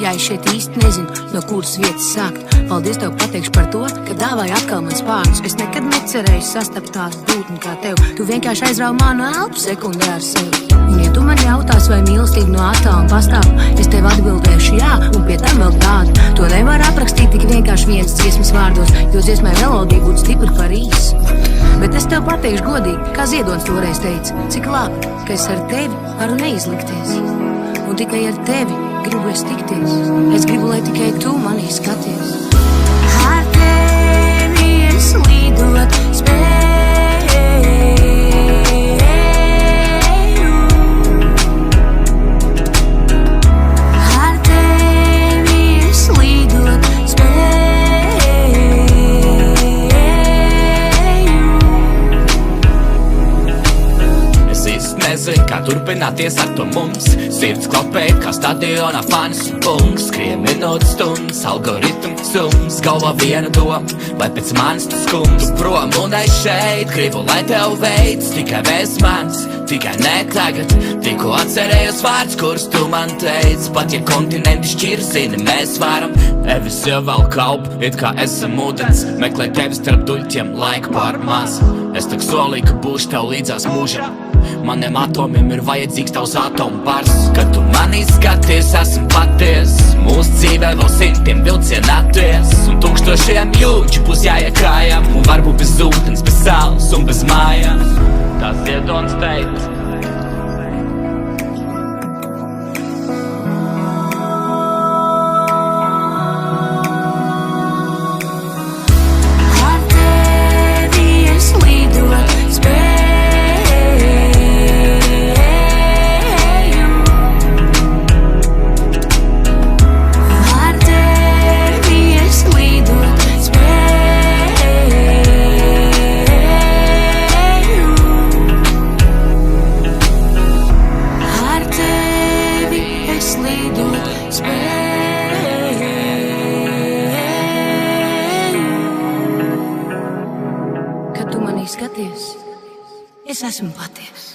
Ja es šeit īsti nezinu, no kuras vietas sākt. Paldies tev pateikšu par to, ka dāvāji atkal man spārnus. Es nekad necerēju sastapt tādu būtni kā tev. Tu vienkārši aizrauj manu elpu sekundē ar sevi. Un ja tu man jautās, vai mīlestība no attāluma pastāv, es tev atbildēšu jā, un pie tam vēl tādu. To nevar aprakstīt tik vienkārši viens dziesmas vārdos, jo dziesmai melodija būtu stipra par īsu. Bet es tev pateikšu godīgi, kā Ziedonis toreiz teica, cik labi, ka es ar tevi varu neizlikties. Un tikai ar tevi gribu es tikties. Es gribu, lai tikai tu manī skaties. Ar tevi es lidot spēju. Ar tevi es lidot spēju. Es īsti nezinu, kā turpināties ar to mums. Sirds klopēt kā stadionā fans bungs. Skrien minūtes stundas, algoritmu sums. Galvā viena doma, vai pēc manis tu skums. Tu prom un es šeit, gribu, lai tev veids. Tikai bez manis, tikai ne tagad. Tikko atcerējos vārds, kurus tu man teici. Pat ja kontinenti šķir, zini, mēs varam. Evis jau vēl kalp, it kā esam ūdens. Meklē tevi starp duļķiem, laika pār maz. Es tak solīju, ka būšu tev līdzās mūžam. Maniem atomiem ir vajadzīgs tavs atomu bars. Kad tu manī skaties, esmu paties. Mūsu dzīvē vēl simtiem vilcienu atties. Un tūkstošiem jūģi būs jāiet kājām. Un varbūt bez ūdens, bez saules un bez mājām. Tas Ziedonis teica. Kad tu manī skaties, es esmu paties.